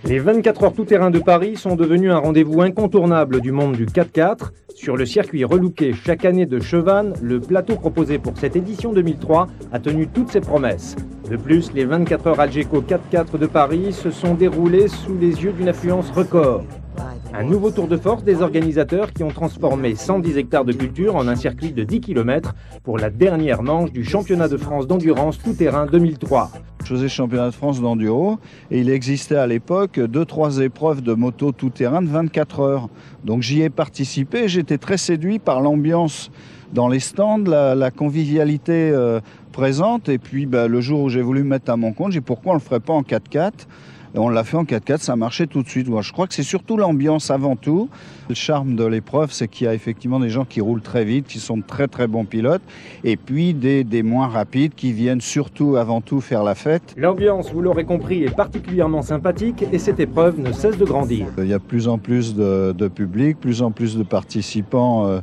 Les 24 heures tout-terrain de Paris sont devenus un rendez-vous incontournable du monde du 4x4. Sur le circuit relooké chaque année de Chevannes, le plateau proposé pour cette édition 2003 a tenu toutes ses promesses. De plus, les 24 heures Algeco 4x4 de Paris se sont déroulées sous les yeux d'une affluence record. Un nouveau tour de force des organisateurs qui ont transformé 110 hectares de culture en un circuit de 10 km pour la dernière manche du championnat de France d'endurance tout-terrain 2003. Je faisais championnat de France d'enduro et il existait à l'époque 2-3 épreuves de moto tout-terrain de 24 heures. Donc j'y ai participé, j'étais très séduit par l'ambiance dans les stands, la convivialité présente. Et puis le jour où j'ai voulu me mettre à mon compte, j'ai dit pourquoi on ne le ferait pas en 4x4 ? Et on l'a fait en 4x4, ça marchait tout de suite. Je crois que c'est surtout l'ambiance avant tout. Le charme de l'épreuve, c'est qu'il y a effectivement des gens qui roulent très vite, qui sont de très très bons pilotes, et puis des moins rapides qui viennent surtout avant tout faire la fête. L'ambiance, vous l'aurez compris, est particulièrement sympathique et cette épreuve ne cesse de grandir. Il y a de plus en plus de public, plus en plus de participants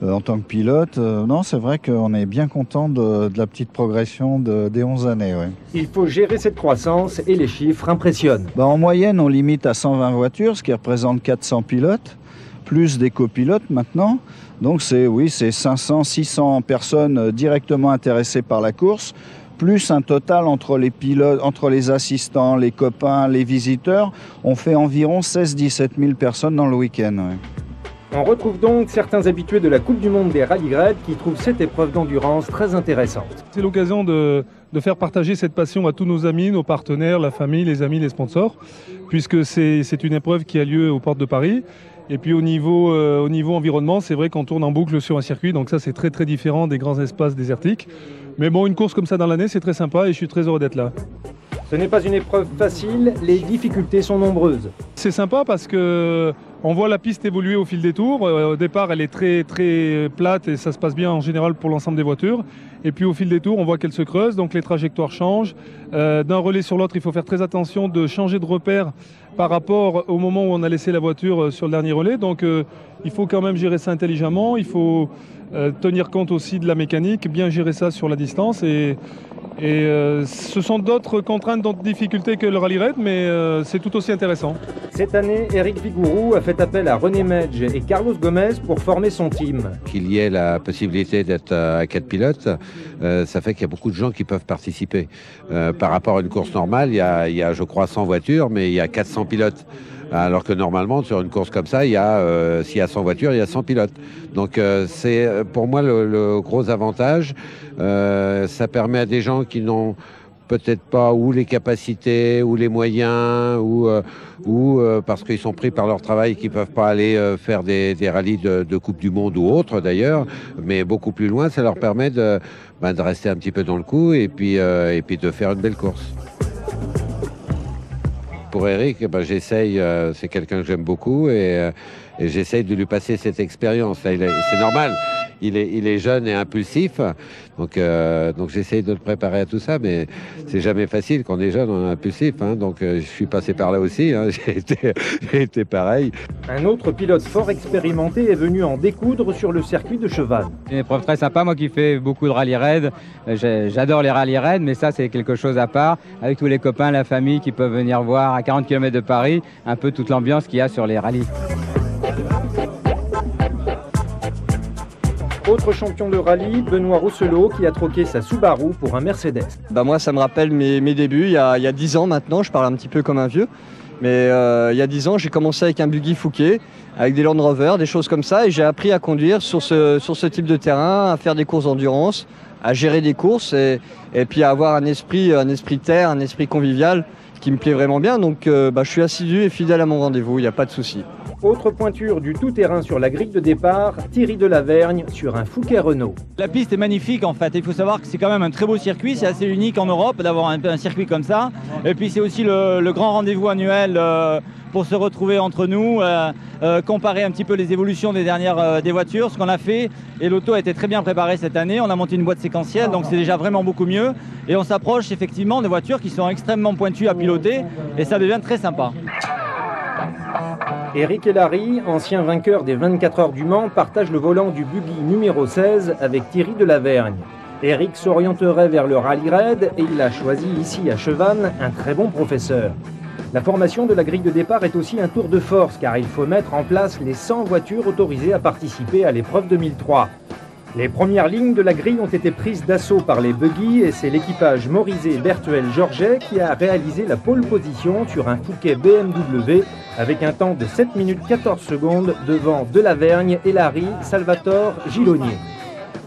en tant que pilote. Non, c'est vrai qu'on est bien content de la petite progression des 11 années. Ouais. Il faut gérer cette croissance et les chiffres impressionnent. En moyenne, on limite à 120 voitures, ce qui représente 400 pilotes, plus des copilotes maintenant. Donc c'est 500-600 personnes directement intéressées par la course, plus un total entre les pilotes, entre les assistants, les copains, les visiteurs. On fait environ 16-17 000 personnes dans le week-end. Ouais. On retrouve donc certains habitués de la Coupe du Monde des rallyes-raids qui trouvent cette épreuve d'endurance très intéressante. C'est l'occasion de faire partager cette passion à tous nos amis, nos partenaires, la famille, les amis, les sponsors, puisque c'est une épreuve qui a lieu aux portes de Paris. Et puis au niveau environnement, c'est vrai qu'on tourne en boucle sur un circuit, donc ça c'est très très différent des grands espaces désertiques. Mais bon, une course comme ça dans l'année, c'est très sympa et je suis très heureux d'être là. Ce n'est pas une épreuve facile, les difficultés sont nombreuses. C'est sympa parce que on voit la piste évoluer au fil des tours. Au départ, elle est très très plate et ça se passe bien en général pour l'ensemble des voitures. Et puis au fil des tours, on voit qu'elle se creuse, donc les trajectoires changent. D'un relais sur l'autre, il faut faire très attention de changer de repère par rapport au moment où on a laissé la voiture sur le dernier relais. Donc il faut quand même gérer ça intelligemment. Il faut tenir compte aussi de la mécanique, bien gérer ça sur la distance. Et ce sont d'autres contraintes, d'autres difficultés que le rallye raid, mais c'est tout aussi intéressant. Cette année, Eric Vigourou a fait appel à René Medge et Carlos Gomez pour former son team. Qu'il y ait la possibilité d'être à 4 pilotes, ça fait qu'il y a beaucoup de gens qui peuvent participer. Par rapport à une course normale, il y a je crois 100 voitures, mais il y a 400 pilotes. Alors que normalement, sur une course comme ça, s'il y a 100 voitures, il y a 100 pilotes. Donc c'est pour moi le gros avantage. Ça permet à des gens qui n'ont peut-être pas ou les capacités ou les moyens ou parce qu'ils sont pris par leur travail qu'ils ne peuvent pas aller faire des rallyes de Coupe du Monde ou autres d'ailleurs, mais beaucoup plus loin, ça leur permet de rester un petit peu dans le coup et puis de faire une belle course. Pour Eric, j'essaye, c'est quelqu'un que j'aime beaucoup et j'essaye de lui passer cette expérience. C'est normal, il est jeune et impulsif, donc j'essaye de le préparer à tout ça, mais c'est jamais facile quand on est jeune, on est impulsif. Donc je suis passé par là aussi, j'ai été pareil. Un autre pilote fort expérimenté est venu en découdre sur le circuit de Chevannes. Une épreuve très sympa, moi qui fais beaucoup de rallye raid, j'adore les rallye raid, mais ça c'est quelque chose à part, avec tous les copains, la famille qui peuvent venir voir à 40 km de Paris, un peu toute l'ambiance qu'il y a sur les rallyes. Autre champion de rallye, Benoît Rousselot, qui a troqué sa Subaru pour un Mercedes. Moi, ça me rappelle mes débuts, il y a 10 ans maintenant, je parle un petit peu comme un vieux. Mais il y a 10 ans, j'ai commencé avec un buggy Fouquet, avec des Land Rover, des choses comme ça, et j'ai appris à conduire sur ce type de terrain, à faire des courses d'endurance, à gérer des courses, et puis à avoir un esprit terre, un esprit convivial, qui me plaît vraiment bien. Donc je suis assidu et fidèle à mon rendez-vous, il n'y a pas de souci. Autre pointure du tout-terrain sur la grille de départ, Thierry Delavergne sur un Fouquet Renault. La piste est magnifique en fait, il faut savoir que c'est quand même un très beau circuit, c'est assez unique en Europe d'avoir un circuit comme ça. Et puis c'est aussi le grand rendez-vous annuel pour se retrouver entre nous, comparer un petit peu les évolutions des voitures, ce qu'on a fait. Et l'auto a été très bien préparée cette année, on a monté une boîte séquentielle, donc c'est déjà vraiment beaucoup mieux. Et on s'approche effectivement des voitures qui sont extrêmement pointues à piloter et ça devient très sympa. Eric Elary, ancien vainqueur des 24 heures du Mans, partage le volant du buggy numéro 16 avec Thierry Delavergne. Eric s'orienterait vers le rallye raid et il a choisi ici à Chevannes un très bon professeur. La formation de la grille de départ est aussi un tour de force car il faut mettre en place les 100 voitures autorisées à participer à l'épreuve 2003. Les premières lignes de la grille ont été prises d'assaut par les buggy et c'est l'équipage Morizet-Berthuel-Georget qui a réalisé la pole position sur un Fouquet BMW avec un temps de 7 minutes 14 secondes devant Delavergne, Elary, Salvatore, Gilonier.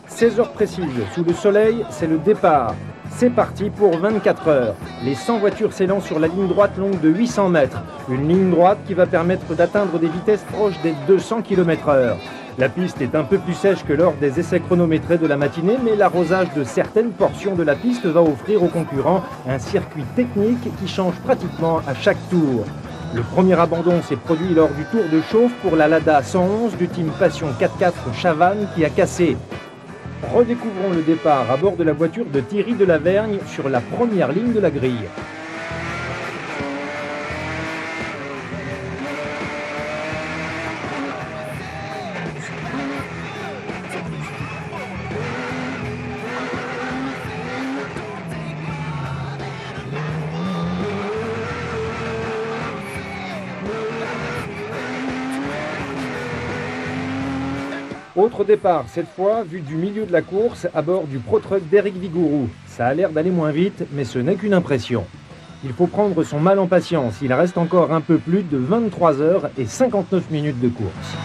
16 heures précises sous le soleil, c'est le départ. C'est parti pour 24 heures. Les 100 voitures s'élancent sur la ligne droite longue de 800 mètres. Une ligne droite qui va permettre d'atteindre des vitesses proches des 200 km/h. La piste est un peu plus sèche que lors des essais chronométrés de la matinée, mais l'arrosage de certaines portions de la piste va offrir aux concurrents un circuit technique qui change pratiquement à chaque tour. Le premier abandon s'est produit lors du tour de chauffe pour la Lada 111 du team Passion 4x4 Chavannes qui a cassé. Redécouvrons le départ à bord de la voiture de Thierry Delavergne sur la première ligne de la grille. Autre départ, cette fois vu du milieu de la course à bord du Pro-Truck d'Éric Vigouroux. Ça a l'air d'aller moins vite, mais ce n'est qu'une impression. Il faut prendre son mal en patience, il reste encore un peu plus de 23 heures et 59 minutes de course.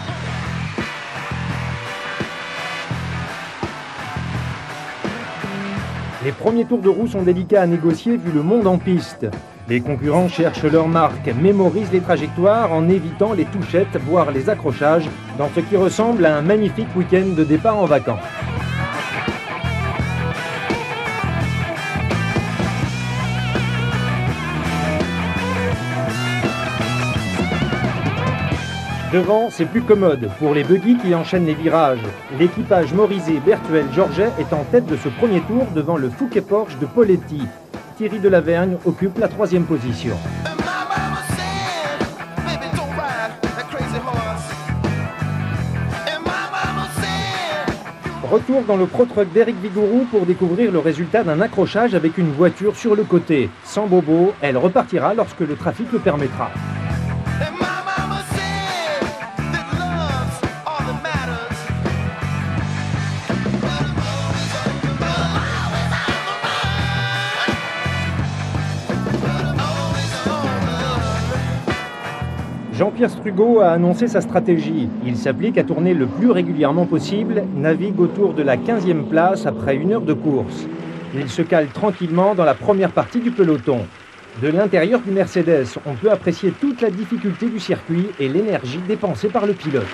Les premiers tours de roue sont délicats à négocier vu le monde en piste. Les concurrents cherchent leur marque, mémorisent les trajectoires en évitant les touchettes, voire les accrochages, dans ce qui ressemble à un magnifique week-end de départ en vacances. Devant, c'est plus commode pour les buggy qui enchaînent les virages. L'équipage Morizet-Berthuel-Georget est en tête de ce premier tour devant le Fouquet Porsche de Poletti. Thierry Delavergne occupe la 3e position. Retour dans le Pro-Truck d'Éric Vigouroux pour découvrir le résultat d'un accrochage avec une voiture sur le côté. Sans bobo, elle repartira lorsque le trafic le permettra. Jean-Pierre Strugo a annoncé sa stratégie. Il s'applique à tourner le plus régulièrement possible, navigue autour de la 15e place après 1 heure de course. Il se cale tranquillement dans la première partie du peloton. De l'intérieur du Mercedes, on peut apprécier toute la difficulté du circuit et l'énergie dépensée par le pilote.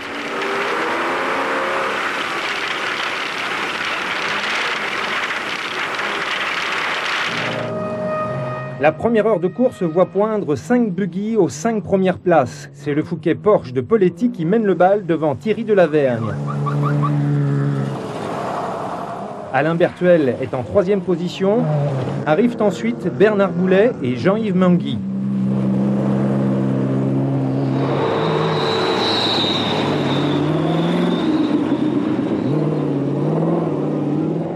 La première heure de course voit poindre 5 buggy aux 5 premières places. C'est le Fouquet Porsche de Poletti qui mène le bal devant Thierry Delavergne. Alain Berthuel est en 3e position. Arrivent ensuite Bernard Boulet et Jean-Yves Mangui.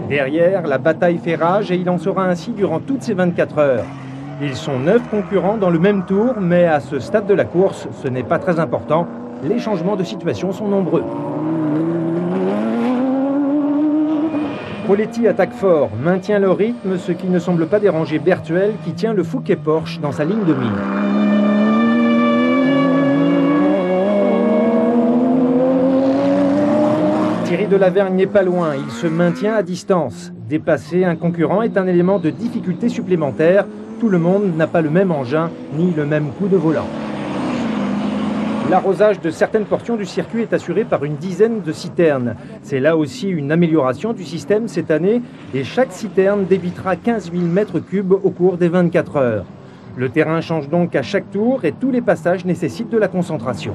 Derrière, la bataille fait rage et il en sera ainsi durant toutes ces 24 heures. Ils sont 9 concurrents dans le même tour, mais à ce stade de la course, ce n'est pas très important. Les changements de situation sont nombreux. Poletti attaque fort, maintient le rythme, ce qui ne semble pas déranger Berthuel qui tient le Fouquet Porsche dans sa ligne de mire. Thierry Delavergne n'est pas loin, il se maintient à distance. Dépasser un concurrent est un élément de difficulté supplémentaire. Tout le monde n'a pas le même engin, ni le même coup de volant. L'arrosage de certaines portions du circuit est assuré par une dizaine de citernes. C'est là aussi une amélioration du système cette année et chaque citerne débitera 15 000 m3 au cours des 24 heures. Le terrain change donc à chaque tour et tous les passages nécessitent de la concentration.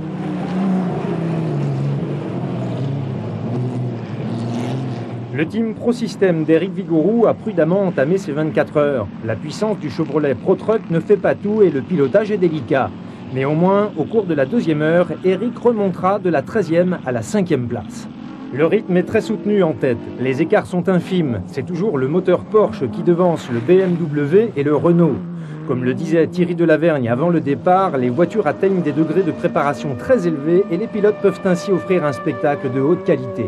Le team Pro-System d'Éric Vigouroux a prudemment entamé ses 24 heures. La puissance du Chevrolet Pro-Truck ne fait pas tout et le pilotage est délicat. Mais au moins, au cours de la 2e heure, Éric remontera de la 13e à la 5e place. Le rythme est très soutenu en tête, les écarts sont infimes, c'est toujours le moteur Porsche qui devance le BMW et le Renault. Comme le disait Thierry Delavergne avant le départ, les voitures atteignent des degrés de préparation très élevés et les pilotes peuvent ainsi offrir un spectacle de haute qualité.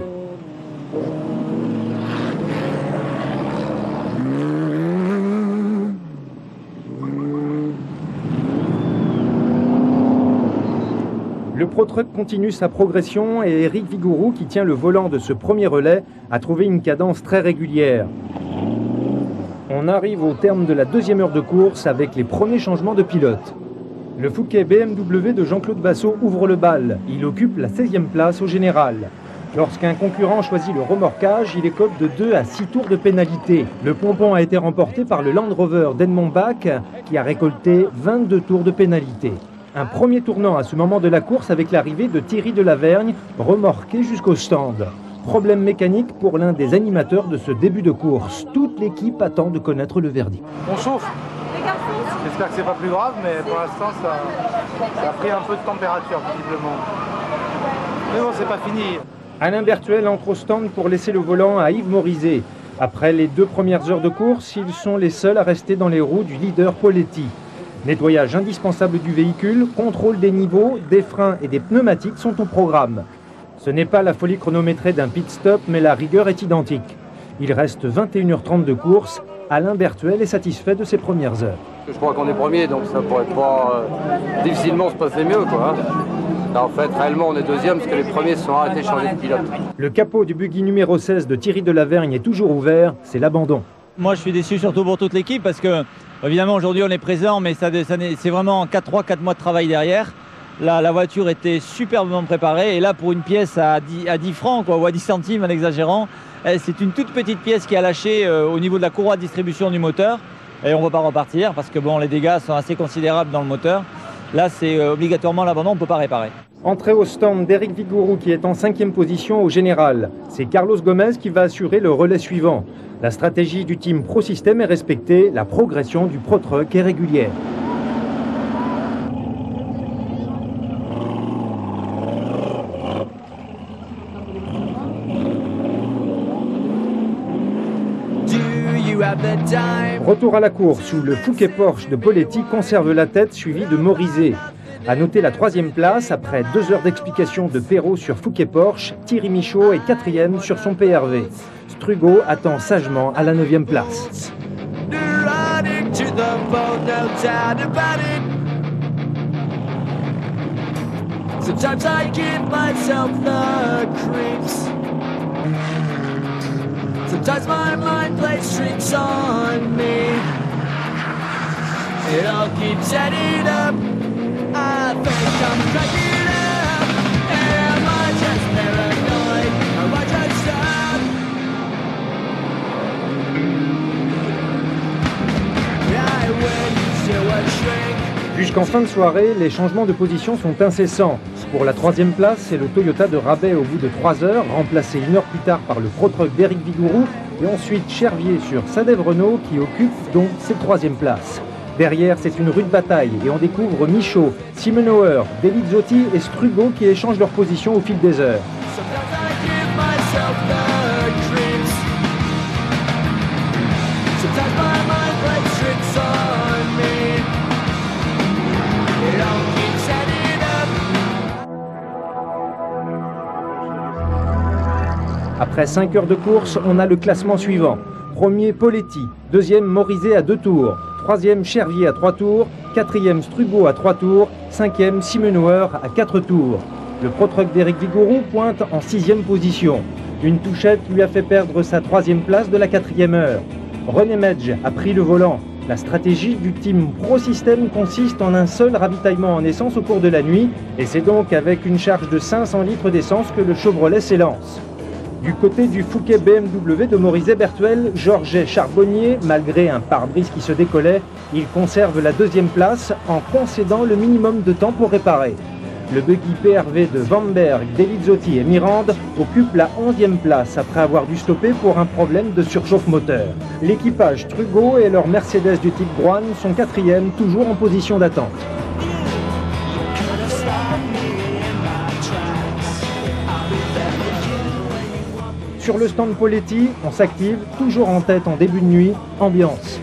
Le ProTruck continue sa progression et Eric Vigouroux, qui tient le volant de ce premier relais, a trouvé une cadence très régulière. On arrive au terme de la deuxième heure de course avec les premiers changements de pilote. Le Fouquet BMW de Jean-Claude Bassot ouvre le bal. Il occupe la 16e place au général. Lorsqu'un concurrent choisit le remorquage, il écope de 2 à 6 tours de pénalité. Le pompon a été remporté par le Land Rover d'Edmond Bach, qui a récolté 22 tours de pénalité. Un premier tournant à ce moment de la course avec l'arrivée de Thierry Delavergne, remorqué jusqu'au stand. Problème mécanique pour l'un des animateurs de ce début de course. Toute l'équipe attend de connaître le verdict. On chauffe. J'espère que c'est pas plus grave, mais pour l'instant ça a pris un peu de température visiblement. Mais bon, c'est pas fini. Alain Bertuel entre au stand pour laisser le volant à Yves Morizet. Après les 2 premières heures de course, ils sont les seuls à rester dans les roues du leader Poletti. Nettoyage indispensable du véhicule, contrôle des niveaux, des freins et des pneumatiques sont au programme. Ce n'est pas la folie chronométrée d'un pit stop, mais la rigueur est identique. Il reste 21h30 de course. Alain Bertuel est satisfait de ses premières heures. Je crois qu'on est premier, donc ça pourrait pas difficilement se passer mieux, quoi. Là, en fait, réellement, on est deuxième parce que les premiers se sont arrêtés de changer de pilote. Le capot du buggy numéro 16 de Thierry Delavergne est toujours ouvert, c'est l'abandon. Moi, je suis déçu surtout pour toute l'équipe parce que, évidemment, aujourd'hui, on est présent, mais c'est vraiment 4 mois de travail derrière. La voiture était superbement préparée et là, pour une pièce à 10 francs, quoi, ou à 10 centimes en exagérant, c'est une toute petite pièce qui a lâché au niveau de la courroie de distribution du moteur. Et on ne va pas repartir parce que bon, les dégâts sont assez considérables dans le moteur. Là, c'est obligatoirement l'abandon, on ne peut pas réparer. Entrée au stand d'Eric Vigouroux qui est en 5e position au général. C'est Carlos Gomez qui va assurer le relais suivant. La stratégie du team ProSystem est respectée, la progression du ProTruck est régulière. Retour à la course où le Fouquet Porsche de Poletti conserve la tête suivi de Morizet. A noter la 3e place après 2 heures d'explication de Perrault sur Fouquet Porsche, Thierry Michaud est 4e sur son PRV. Strugo attend sagement à la 9e place. Sometimes my mind plays tricks on me. It all keeps adding up. I think I'm cracking up. Am I just paranoid? Am I just up? I went to a shrink. Jusqu'en fin de soirée, les changements de position sont incessants. Pour la 3e place, c'est le Toyota de Rabais au bout de 3 heures, remplacé 1 heure plus tard par le ProTruck d'Eric Vigouroux, et ensuite Chervier sur Sadève Renault qui occupe donc cette 3e place. Derrière, c'est une rude bataille et on découvre Michaud, Simenauer, Delizzotti et Strugo qui échangent leur position au fil des heures. Après 5 heures de course, on a le classement suivant. Premier Poletti, 2e Morizet à 2 tours, 3e Chervier à 3 tours, 4e Strugo à 3 tours, 5e Simenauer à 4 tours. Le ProTruck d'Eric Vigouroux pointe en 6e position. Une touchette lui a fait perdre sa 3e place de la 4e heure. René Medge a pris le volant. La stratégie du team ProSystem consiste en un seul ravitaillement en essence au cours de la nuit, et c'est donc avec une charge de 500 litres d'essence que le Chevrolet s'élance. Du côté du Fouquet BMW de Morizet Bertuel, Georges Charbonnier, malgré un pare-brise qui se décollait, il conserve la 2e place en concédant le minimum de temps pour réparer. Le buggy PRV de Vanberg, Delizzotti et Mirande occupe la 11e place après avoir dû stopper pour un problème de surchauffe moteur. L'équipage Strugo et leur Mercedes du type Brown sont 4e, toujours en position d'attente. Sur le stand Poletti, on s'active, toujours en tête en début de nuit, ambiance.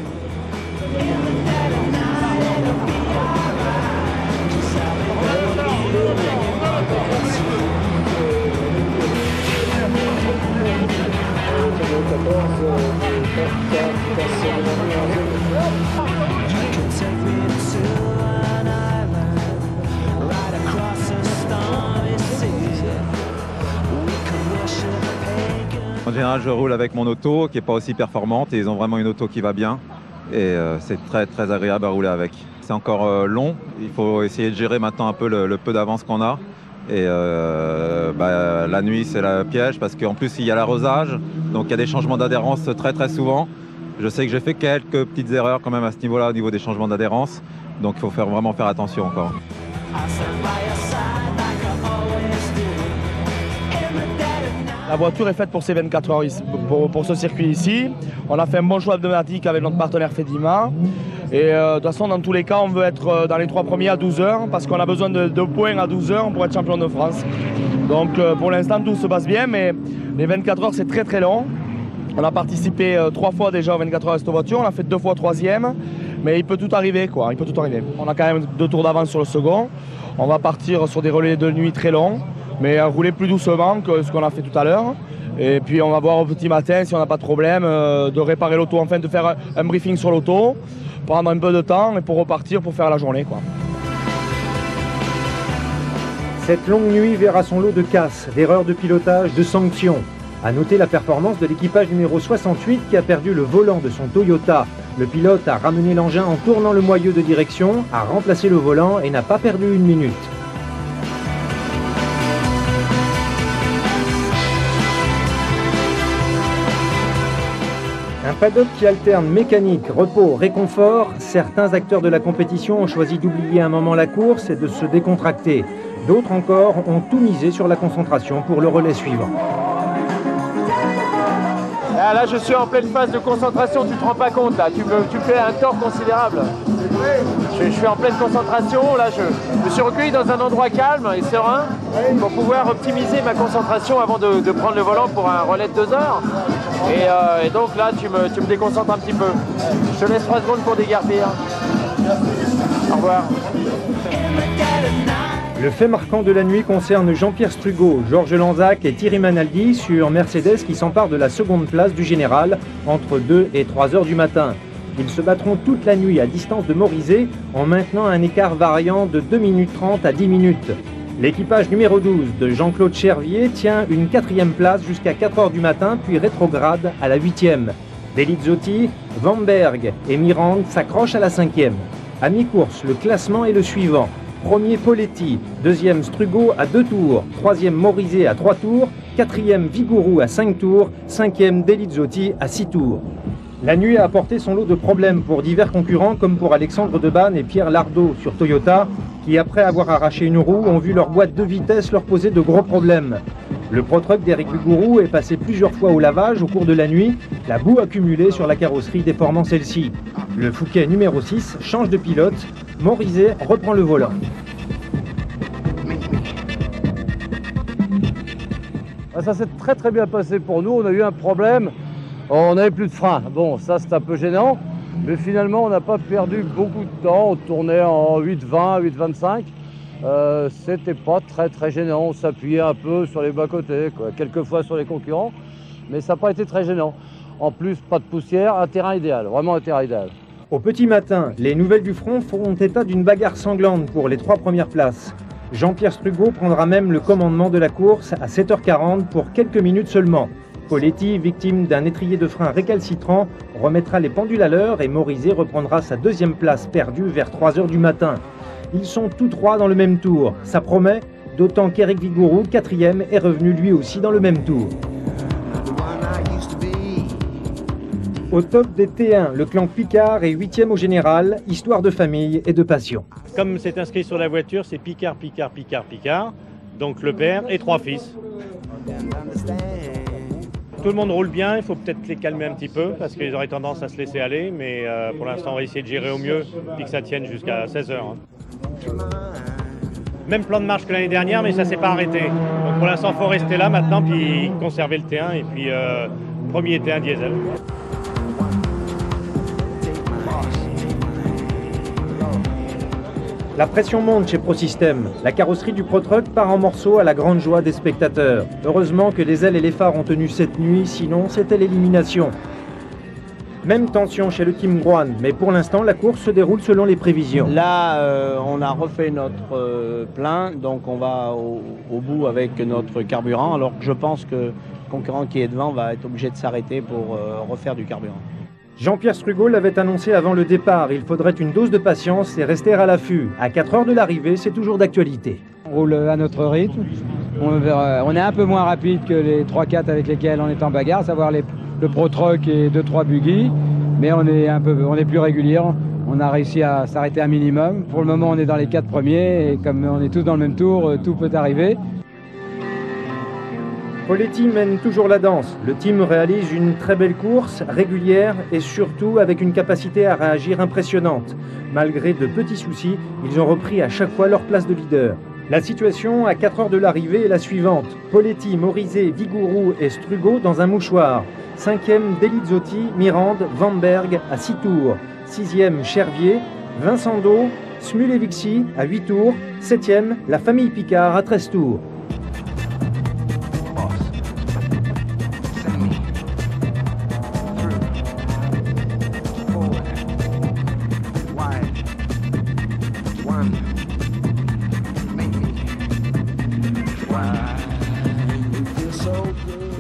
En général, je roule avec mon auto qui n'est pas aussi performante et ils ont vraiment une auto qui va bien et c'est très très agréable à rouler avec. C'est encore long, il faut essayer de gérer maintenant un peu le peu d'avance qu'on a et la nuit c'est le piège parce qu'en plus il y a l'arrosage, donc il y a des changements d'adhérence très très souvent. Je sais que j'ai fait quelques petites erreurs quand même à ce niveau-là, au niveau des changements d'adhérence, donc il faut vraiment faire attention encore. La voiture est faite pour ces 24 heures, pour ce circuit ici. On a fait un bon choix pneumatique avec notre partenaire Fedima. Et de toute façon, dans tous les cas, on veut être dans les 3 premiers à 12 heures parce qu'on a besoin de 2 points à 12 heures pour être champion de France. Donc pour l'instant, tout se passe bien, mais les 24 heures, c'est très très long. On a participé 3 fois déjà aux 24 heures avec cette voiture. On a fait 2 fois 3e, mais il peut tout arriver, quoi. Il peut tout arriver. On a quand même 2 tours d'avance sur le second. On va partir sur des relais de nuit très longs, mais rouler plus doucement que ce qu'on a fait tout à l'heure. Et puis on va voir au petit matin si on n'a pas de problème de réparer l'auto, enfin de faire un briefing sur l'auto, prendre un peu de temps et pour repartir pour faire la journée, quoi. Cette longue nuit verra son lot de casses, d'erreurs de pilotage, de sanctions. À noter la performance de l'équipage numéro 68 qui a perdu le volant de son Toyota. Le pilote a ramené l'engin en tournant le moyeu de direction, a remplacé le volant et n'a pas perdu une minute. Un paddock qui alterne mécanique, repos, réconfort. Certains acteurs de la compétition ont choisi d'oublier un moment la course et de se décontracter. D'autres encore ont tout misé sur la concentration pour le relais suivant. Là, je suis en pleine phase de concentration, tu te rends pas compte, là, tu fais un tort considérable. Je suis en pleine concentration, là, je me suis recueilli dans un endroit calme et serein pour pouvoir optimiser ma concentration avant de prendre le volant pour un relais de 2 heures. Et donc là, tu me déconcentres un petit peu. Je te laisse 3 secondes pour déguerpir. Au revoir. Le fait marquant de la nuit concerne Jean-Pierre Strugo, Georges Lanzac et Thierry Manaldi sur Mercedes qui s'empare de la seconde place du général entre 2 et 3 heures du matin. Ils se battront toute la nuit à distance de Morizet en maintenant un écart variant de 2 minutes 30 à 10 minutes. L'équipage numéro 12 de Jean-Claude Chervier tient une 4e place jusqu'à 4 heures du matin puis rétrograde à la 8e. Delizzotti, Vanberg et Mirande s'accrochent à la 5e. À mi-course, le classement est le suivant. Premier Poletti, 2e Strugo à 2 tours, 3e Morizet à 3 tours, 4e Vigouroux à 5 tours, 5e Delizzotti à 6 tours. La nuit a apporté son lot de problèmes pour divers concurrents comme pour Alexandre Debanne et Pierre Lardot sur Toyota qui, après avoir arraché une roue, ont vu leur boîte de vitesse leur poser de gros problèmes. Le pro-truck d'Éric Vigouroux est passé plusieurs fois au lavage au cours de la nuit, la boue accumulée sur la carrosserie déformant celle-ci. Le Fouquet numéro 6 change de pilote, Morizet reprend le volant. Ça s'est très très bien passé pour nous, on a eu un problème, on n'avait plus de frein. Bon, ça c'est un peu gênant, mais finalement on n'a pas perdu beaucoup de temps, on tournait en 8,20, 8,25. C'était pas très très gênant, on s'appuyait un peu sur les bas-côtés, quelquefois sur les concurrents, mais ça n'a pas été très gênant. En plus, pas de poussière, un terrain idéal, vraiment un terrain idéal. Au petit matin, les nouvelles du front font état d'une bagarre sanglante pour les 3 premières places. Jean-Pierre Strugo prendra même le commandement de la course à 7h40 pour quelques minutes seulement. Poletti, victime d'un étrier de frein récalcitrant, remettra les pendules à l'heure et Morizet reprendra sa 2e place perdue vers 3h du matin. Ils sont tous 3 dans le même tour, ça promet, d'autant qu'Éric Vigouroux, 4e, est revenu lui aussi dans le même tour. Au top des T1, le clan Picard est 8e au général, histoire de famille et de passion. Comme c'est inscrit sur la voiture, c'est Picard, Picard, Picard, Picard, donc le père et 3 fils. Tout le monde roule bien, il faut peut-être les calmer un petit peu parce qu'ils auraient tendance à se laisser aller, mais pour l'instant on va essayer de gérer au mieux puis que ça tienne jusqu'à 16h. même plan de marche que l'année dernière, mais ça s'est pas arrêté. Donc pour l'instant, il faut rester là maintenant, puis conserver le T1 et puis premier T1 diesel. La pression monte chez ProSystem. La carrosserie du ProTruck part en morceaux à la grande joie des spectateurs. Heureusement que les ailes et les phares ont tenu cette nuit, sinon c'était l'élimination. Même tension chez le Team Groan, mais pour l'instant la course se déroule selon les prévisions. Là, on a refait notre plein, donc on va au bout avec notre carburant, alors que je pense que le concurrent qui est devant va être obligé de s'arrêter pour refaire du carburant. Jean-Pierre Strugo l'avait annoncé avant le départ, il faudrait une dose de patience et rester à l'affût. À 4 heures de l'arrivée, c'est toujours d'actualité. On roule à notre rythme, on est un peu moins rapide que les 3-4 avec lesquels on est en bagarre, à savoir le ProTruck et 2-3 buggy, mais on est plus régulier, on a réussi à s'arrêter un minimum. Pour le moment, on est dans les 4 premiers et comme on est tous dans le même tour, tout peut arriver. Poletti mène toujours la danse. Le team réalise une très belle course, régulière et surtout avec une capacité à réagir impressionnante. Malgré de petits soucis, ils ont repris à chaque fois leur place de leader. La situation à 4 heures de l'arrivée est la suivante. Poletti, Morizet, Vigouroux et Strugo dans un mouchoir. 5e, Delizzotti, Mirande, Vanberg à 6 tours. 6e, Chervier, Vincendo, Smulevixi à 8 tours. 7e, la famille Picard à 13 tours.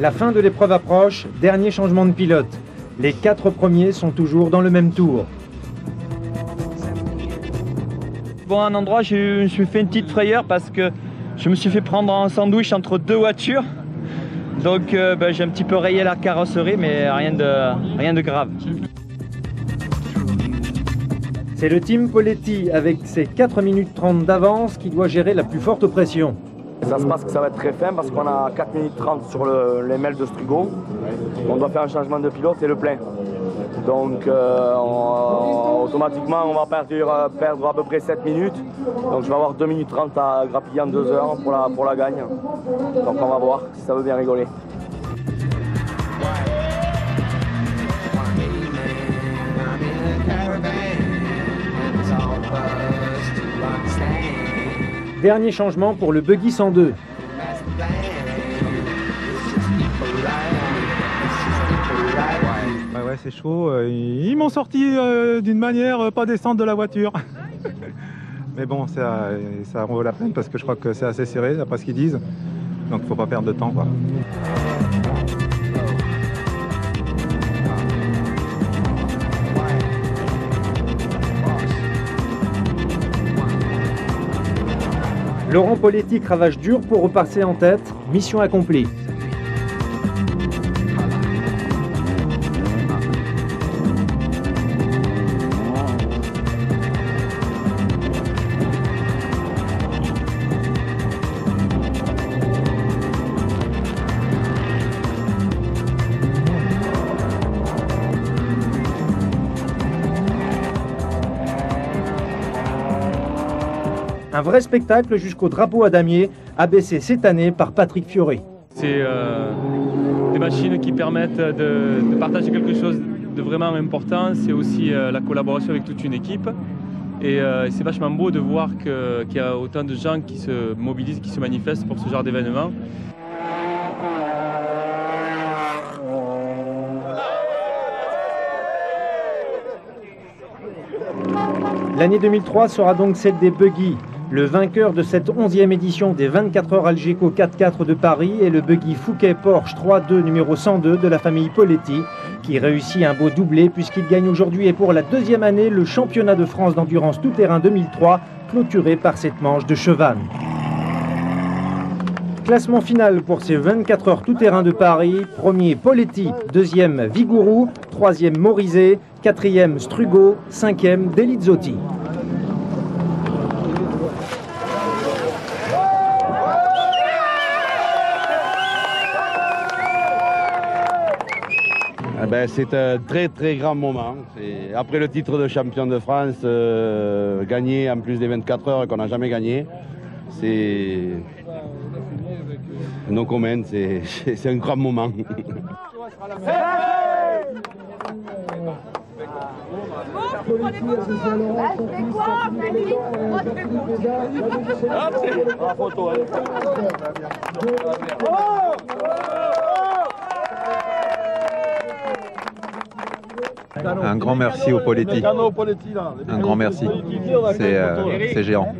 La fin de l'épreuve approche, dernier changement de pilote. Les 4 premiers sont toujours dans le même tour. Bon, à un endroit, je me suis fait une petite frayeur parce que je me suis fait prendre un sandwich entre 2 voitures. Donc j'ai un petit peu rayé la carrosserie, mais rien de grave. C'est le team Poletti avec ses 4 minutes 30 d'avance qui doit gérer la plus forte pression. Ça se passe que ça va être très fin parce qu'on a 4 minutes 30 sur les mails de Strugo. On doit faire un changement de pilote et le plein. Donc automatiquement on va perdre à peu près 7 minutes. Donc je vais avoir 2 minutes 30 à grappiller en 2 heures pour la gagne. Donc on va voir si ça veut bien rigoler. Dernier changement pour le Buggy 102. Ouais, c'est chaud. Ils m'ont sorti d'une manière pas descendre de la voiture. Mais bon, ça en vaut la peine parce que je crois que c'est assez serré, d'après ce qu'ils disent. Donc faut pas perdre de temps, quoi. Laurent Poletti cravache dur pour repasser en tête. Mission accomplie. Un vrai spectacle jusqu'au drapeau à damier, abaissé cette année par Patrick Fiori. C'est des machines qui permettent de partager quelque chose de vraiment important. C'est aussi la collaboration avec toute une équipe. Et c'est vachement beau de voir qu'il y a autant de gens qui se mobilisent, qui se manifestent pour ce genre d'événement. L'année 2003 sera donc celle des buggy. Le vainqueur de cette 11e édition des 24 heures Algeco 4x4 de Paris est le buggy Fouquet Porsche 3.2 numéro 102 de la famille Poletti, qui réussit un beau doublé puisqu'il gagne aujourd'hui et pour la 2e année le championnat de France d'endurance tout-terrain 2003, clôturé par cette manche de Chevannes. Classement final pour ces 24 heures tout-terrain de Paris. Premier Poletti, 2e Vigouroux, 3e Morizet, 4e Strugo, 5e Delizzotti. C'est un très grand moment. Après le titre de champion de France, gagné en plus des 24 heures qu'on n'a jamais gagné, c'est non comment, c'est un grand moment. Un grand merci au Poletti. Un grand merci. C'est géant.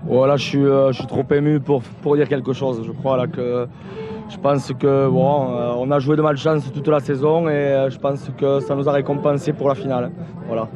Voilà, je suis trop ému pour dire quelque chose. Je crois là que je pense que bon, on a joué de malchance toute la saison et je pense que ça nous a récompensé pour la finale. Voilà.